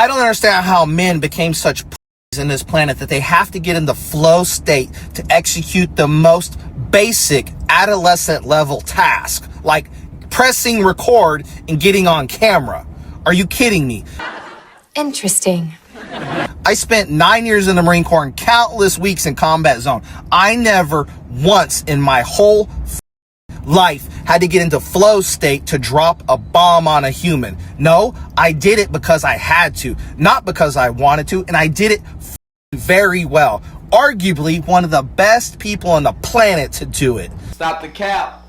I don't understand how men became such in this planet that they have to get in the flow state to execute the most basic adolescent level task, like pressing record and getting on camera. Are you kidding me? Interesting. I spent 9 years in the Marine Corps and countless weeks in combat zone. I never once in my whole life had to get into flow state to drop a bomb on a human. No, I did it because I had to, not because I wanted to, and I did it very well. Arguably one of the best people on the planet to do it. Stop the cap.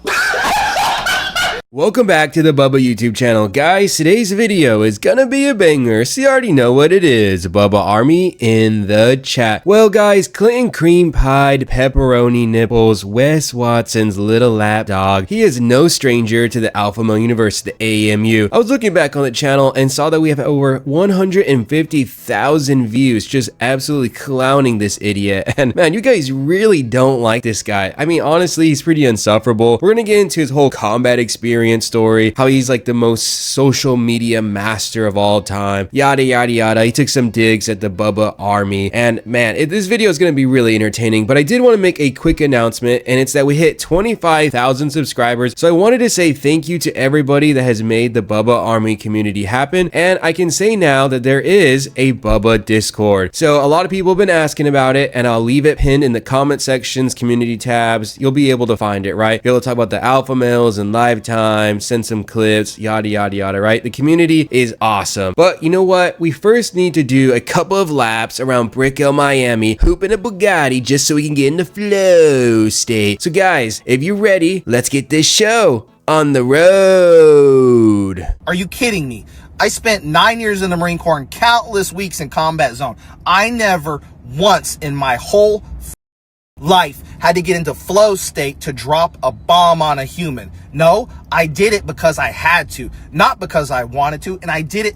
Welcome back to the Bubba YouTube channel. Guys, today's video is gonna be a banger, so you already know what it is. Bubba Army in the chat. Well guys, Clinton cream pied pepperoni nipples, Wes Watson's little lap dog. He is no stranger to the Alpha Male universe, the AMU. I was looking back on the channel and saw that we have over 150,000 views, just absolutely clowning this idiot. And man, you guys really don't like this guy. I mean, honestly, he's pretty insufferable. We're gonna get into his whole combat experience story, how he's like the most social media master of all time, yada yada yada. He took some digs at the Bubba Army, and man, this video is going to be really entertaining. But I did want to make a quick announcement, and it's that we hit 25,000 subscribers, so I wanted to say thank you to everybody that has made the Bubba Army community happen. And I can say now that there is a Bubba Discord, so a lot of people have been asking about it, and I'll leave it pinned in the comment sections, community tabs. You'll be able to find it, right? Be able to talk about the alpha males and live time, send some clips, yada yada yada, right? The community is awesome. But you know what? We first need to do a couple of laps around Brickell, Miami, hooping a Bugatti just so we can get in the flow state. So guys, if you're ready, let's get this show on the road. Are you kidding me? I spent 9 years in the Marine Corps and countless weeks in combat zone. I never once in my whole life had to get into flow state to drop a bomb on a human. No, I did it because I had to, not because I wanted to, and I did it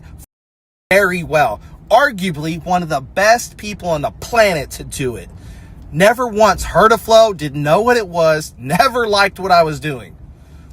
very well. Arguably one of the best people on the planet to do it. Never once heard of flow, didn't know what it was, never liked what I was doing.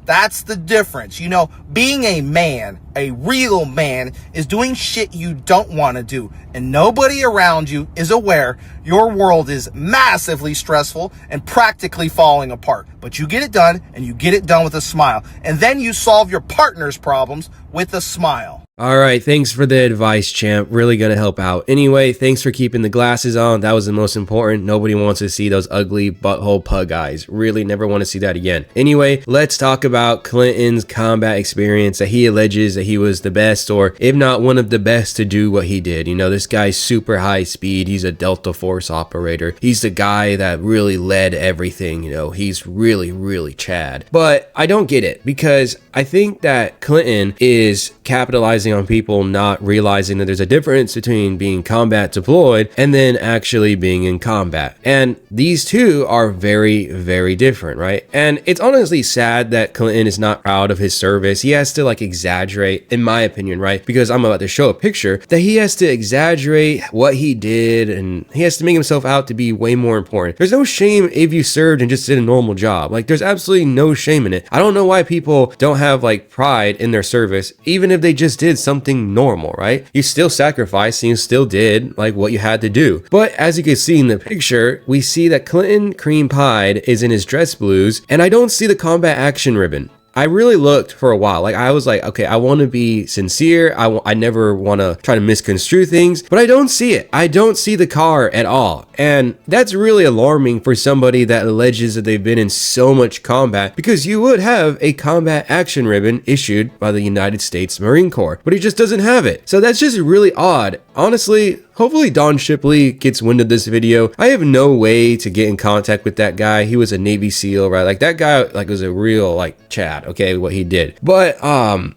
That's the difference. You know, being a man, a real man, is doing shit you don't want to do, and nobody around you is aware your world is massively stressful and practically falling apart. But you get it done, and you get it done with a smile. And then you solve your partner's problems with a smile. All right, thanks for the advice, champ. Really gonna help out. Anyway, thanks for keeping the glasses on. That was the most important. Nobody wants to see those ugly butthole pug eyes. Really never want to see that again. Anyway, let's talk about Clinton's combat experience, that he alleges that he was the best, or if not one of the best, to do what he did. You know, this guy's super high speed. He's a Delta Force operator. He's the guy that really led everything. You know, he's really Chad. But I don't get it, because I think that Clinton is capitalizing on people not realizing that there's a difference between being combat deployed and then actually being in combat. And these two are very different, right? And it's honestly sad that Clinton is not proud of his service. He has to like exaggerate, in my opinion, right? Because I'm about to show a picture that he has to exaggerate what he did, and he has to make himself out to be way more important. There's no shame if you served and just did a normal job. Like, there's absolutely no shame in it. I don't know why people don't have like pride in their service, even if they just did something normal, right? You still sacrificed and you still did like what you had to do. But as you can see in the picture, we see that Clinton cream pied is in his dress blues, and I don't see the combat action ribbon. I really looked for a while. Like, I was like, okay, I want to be sincere. I never want to try to misconstrue things, but I don't see it. I don't see the car at all. And that's really alarming for somebody that alleges that they've been in so much combat, because you would have a combat action ribbon issued by the United States Marine Corps, but he just doesn't have it. So that's just really odd. Honestly, hopefully Don Shipley gets wind of this video. I have no way to get in contact with that guy. He was a Navy SEAL, right? Like, that guy like was a real like Chad, okay, what he did. But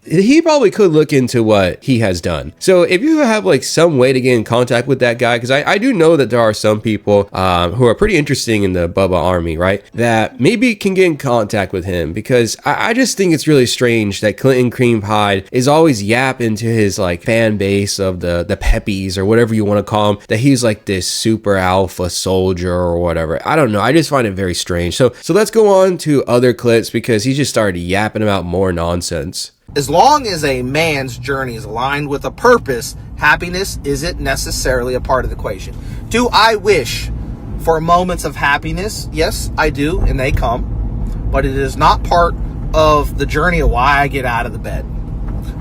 he probably could look into what he has done. So if you have like some way to get in contact with that guy, because I do know that there are some people who are pretty interesting in the Bubba Army, right, that maybe can get in contact with him, because I just think it's really strange that Clinton cream pied is always yapping to his like fan base of the peppies, or whatever you want to call him, that he's like this super alpha soldier or whatever. I don't know. I just find it very strange. So let's go on to other clips, because he just started yapping about more nonsense. As long as a man's journey is aligned with a purpose, happiness isn't necessarily a part of the equation. Do I wish for moments of happiness? Yes, I do, and they come. But it is not part of the journey of why I get out of the bed.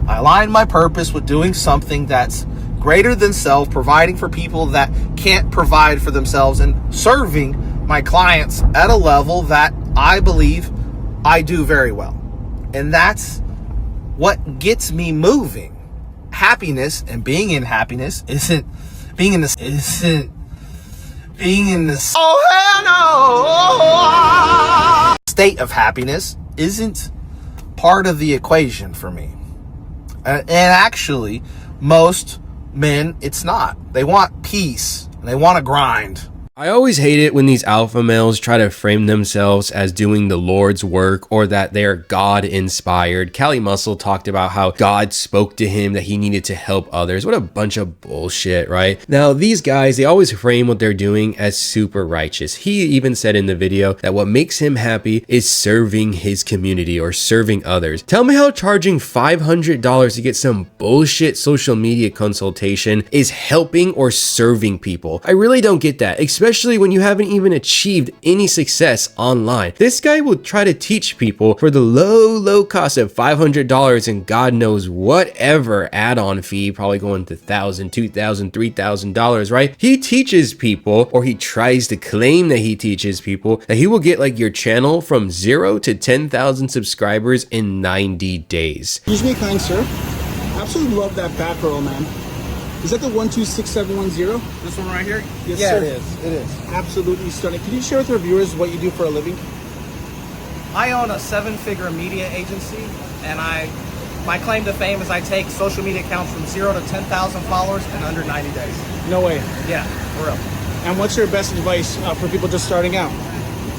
I align my purpose with doing something that's greater than self, providing for people that can't provide for themselves, and serving my clients at a level that I believe I do very well. And that's what gets me moving. Happiness and being in happiness isn't being in this state of happiness isn't part of the equation for me. And actually, most men, it's not. They want peace and they want to grind. I always hate it when these alpha males try to frame themselves as doing the Lord's work or that they're God inspired. Cali Muscle talked about how God spoke to him that he needed to help others. What a bunch of bullshit, right? Now, these guys, they always frame what they're doing as super righteous. He even said in the video that what makes him happy is serving his community or serving others. Tell me how charging $500 to get some bullshit social media consultation is helping or serving people. I really don't get that, especially when you haven't even achieved any success online. This guy will try to teach people for the low cost of $500 and God knows whatever add-on fee, probably going to $1,000, $2,000, $3,000, right? He teaches people, or he tries to claim that he teaches people, that he will get like your channel from 0 to 10,000 subscribers in 90 days. Excuse me, kind sir. Absolutely love that back roll, man. Is that the 126710? This one right here? Yes, yeah, sir. it is. It is. Absolutely stunning. Can you share with our viewers what you do for a living? I own a 7-figure media agency, and my claim to fame is I take social media accounts from 0 to 10,000 followers in under 90 days. No way. Yeah, for real. And what's your best advice for people just starting out?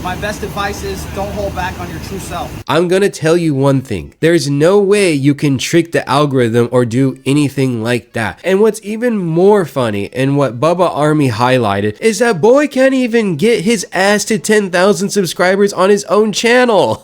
My best advice is don't hold back on your true self. I'm gonna tell you one thing. There's no way you can trick the algorithm or do anything like that. And what's even more funny, and what Bubba Army highlighted, is that boy can't even get his ass to 10,000 subscribers on his own channel.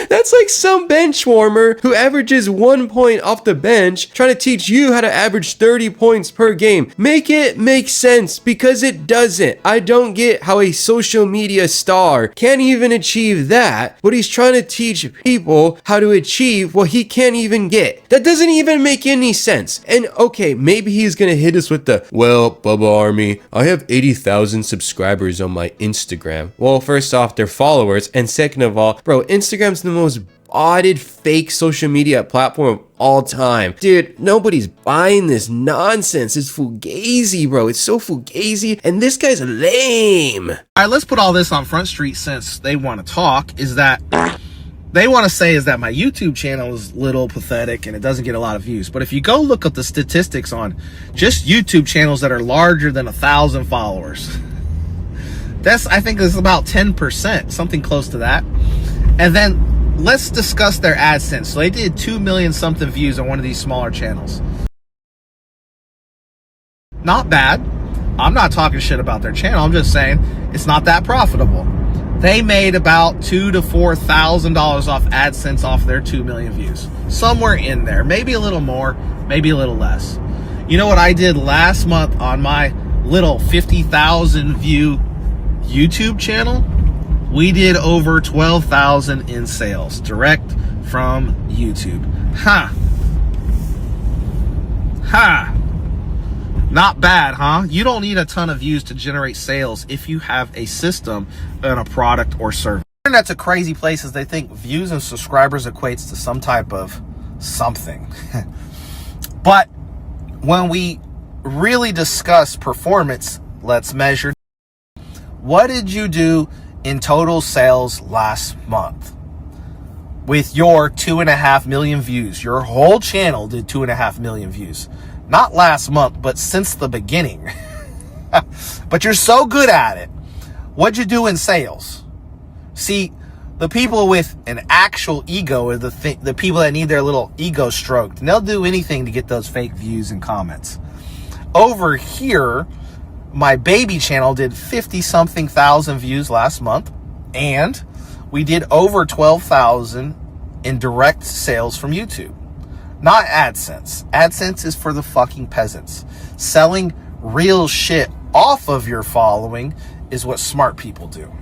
That's like some bench warmer who averages 1 point off the bench trying to teach you how to average 30 points per game. Make it make sense, because it doesn't. I don't get how a social media star can't even achieve that, but he's trying to teach people how to achieve what he can't even get. That doesn't even make any sense. And okay, maybe he's gonna hit us with the, well, Bubba Army, I have 80,000 subscribers on my Instagram. Well, first off, they're followers, and second of all, bro, Instagram's the most audited fake social media platform of all time. Dude, nobody's buying this nonsense. It's fugazi, bro. It's so fugazi, and this guy's lame. All right, let's put all this on Front Street since they want to talk. Is that they want to say is that my YouTube channel is little pathetic and it doesn't get a lot of views. But if you go look up the statistics on just YouTube channels that are larger than 1,000 followers, I think it's about 10%, something close to that. And then let's discuss their AdSense. So they did 2 million something views on one of these smaller channels. Not bad. I'm not talking shit about their channel. I'm just saying it's not that profitable. They made about $2,000 to $4,000 off AdSense off their 2 million views. Somewhere in there. Maybe a little more, maybe a little less. You know what I did last month on my little 50,000 view YouTube channel? We did over 12,000 in sales direct from YouTube. Not bad, huh? You don't need a ton of views to generate sales if you have a system and a product or service. Internet's a crazy place as they think views and subscribers equates to some type of something. But when we really discuss performance, let's measure. What did you do in total sales last month with your 2.5 million views? Your whole channel did 2.5 million views. Not last month, but since the beginning. But you're so good at it. What'd you do in sales? See, the people with an actual ego are the people that need their little ego stroked. And they'll do anything to get those fake views and comments. Over here, my baby channel did 50-something thousand views last month, and we did over 12,000 in direct sales from YouTube. Not AdSense. AdSense is for the fucking peasants. Selling real shit off of your following is what smart people do.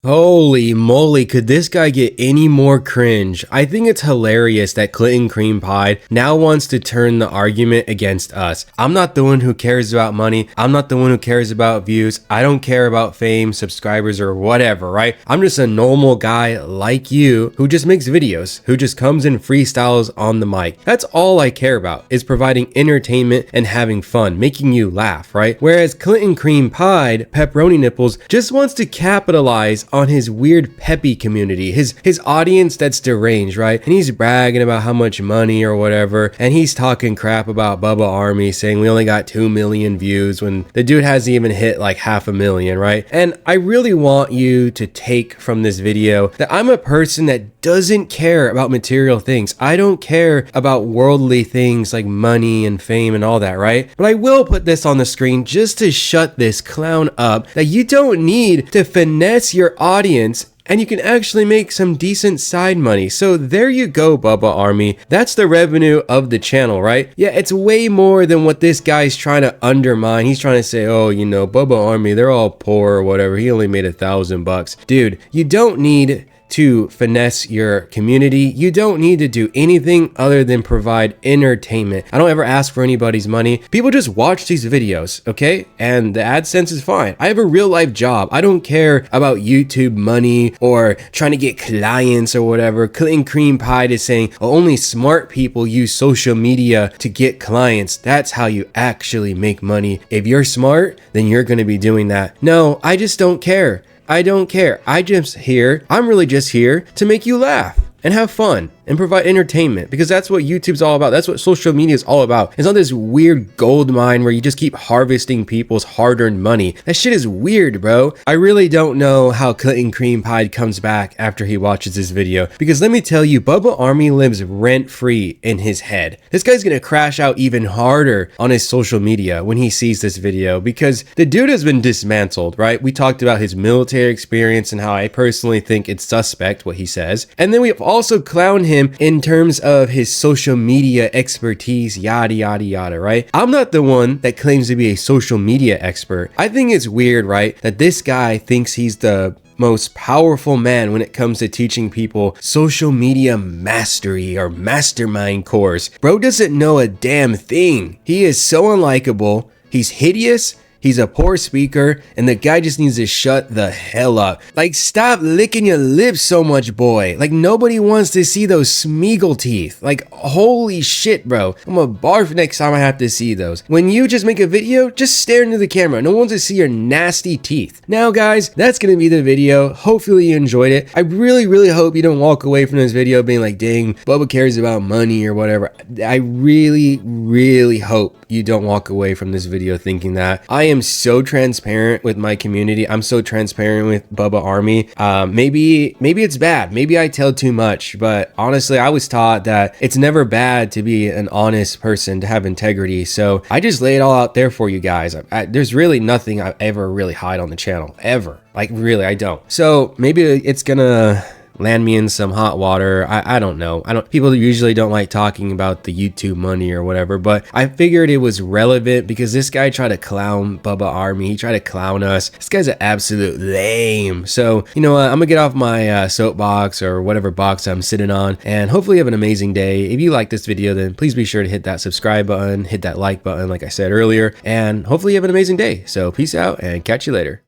Holy moly, could this guy get any more cringe? I think it's hilarious that Clinton Cream Pie now wants to turn the argument against us. I'm not the one who cares about money. I'm not the one who cares about views. I don't care about fame, subscribers, or whatever, right? I'm just a normal guy like you who just makes videos, who just comes and freestyles on the mic. That's all I care about, is providing entertainment and having fun, making you laugh, right? Whereas Clinton Cream Pie, Pepperoni Nipples, just wants to capitalize on his weird peppy community, his audience that's deranged, right? And he's bragging about how much money or whatever, and he's talking crap about Bubba Army, saying we only got 2 million views when the dude hasn't even hit like 500,000, right? And I really want you to take from this video that I'm a person that doesn't care about material things. I don't care about worldly things like money and fame and all that, right? But I will put this on the screen just to shut this clown up, that you don't need to finesse your audience and you can actually make some decent side money. So there you go, Bubba Army. That's the revenue of the channel, right? Yeah, it's way more than what this guy's trying to undermine. He's trying to say, oh, you know, Bubba Army, they're all poor or whatever. He only made $1,000. Dude, you don't need to finesse your community. You don't need to do anything other than provide entertainment. I don't ever ask for anybody's money. People just watch these videos, okay? And the AdSense is fine. I have a real life job. I don't care about YouTube money or trying to get clients or whatever. Clinton Cream Pie is saying, oh, only smart people use social media to get clients. That's how you actually make money. If you're smart, then you're gonna be doing that. No, I just don't care. I don't care. I'm really just here to make you laugh and have fun and provide entertainment, because that's what YouTube's all about. That's what social media is all about. It's not this weird gold mine where you just keep harvesting people's hard-earned money. That shit is weird, bro. I really don't know how Clinton Cream Pie comes back after he watches this video, because let me tell you, Bubba Army lives rent-free in his head. This guy's gonna crash out even harder on his social media when he sees this video, because the dude has been dismantled, right? We talked about his military experience and how I personally think it's suspect what he says. And then we've also clowned him in terms of his social media expertise, yada, yada, yada, right? I'm not the one that claims to be a social media expert. I think it's weird, right, that this guy thinks he's the most powerful man when it comes to teaching people social media mastery or mastermind course. Bro doesn't know a damn thing. He is so unlikable. He's hideous. He's a poor speaker, and the guy just needs to shut the hell up. Like, stop licking your lips so much, boy. Like, nobody wants to see those Smeagol teeth. Like, holy shit, bro. I'm gonna barf next time I have to see those. When you just make a video, just stare into the camera. No one wants to see your nasty teeth. Now, guys, that's gonna be the video. Hopefully you enjoyed it. I really, really hope you don't walk away from this video being like, dang, Bubba cares about money or whatever. I really, really hope you don't walk away from this video thinking that. I am so transparent with my community. I'm so transparent with Bubba Army. Maybe it's bad. Maybe I tell too much, but honestly, I was taught that it's never bad to be an honest person, to have integrity. So I just lay it all out there for you guys. There's really nothing I ever really hide on the channel, ever. Like, really, I don't. So maybe it's gonna land me in some hot water. I don't know. People usually don't like talking about the YouTube money or whatever, but I figured it was relevant because this guy tried to clown Bubba Army. He tried to clown us. This guy's an absolute lame. So, you know what? I'm gonna get off my soapbox or whatever box I'm sitting on, and hopefully you have an amazing day. If you like this video, then please be sure to hit that subscribe button, hit that like button like I said earlier, and hopefully you have an amazing day. So peace out and catch you later.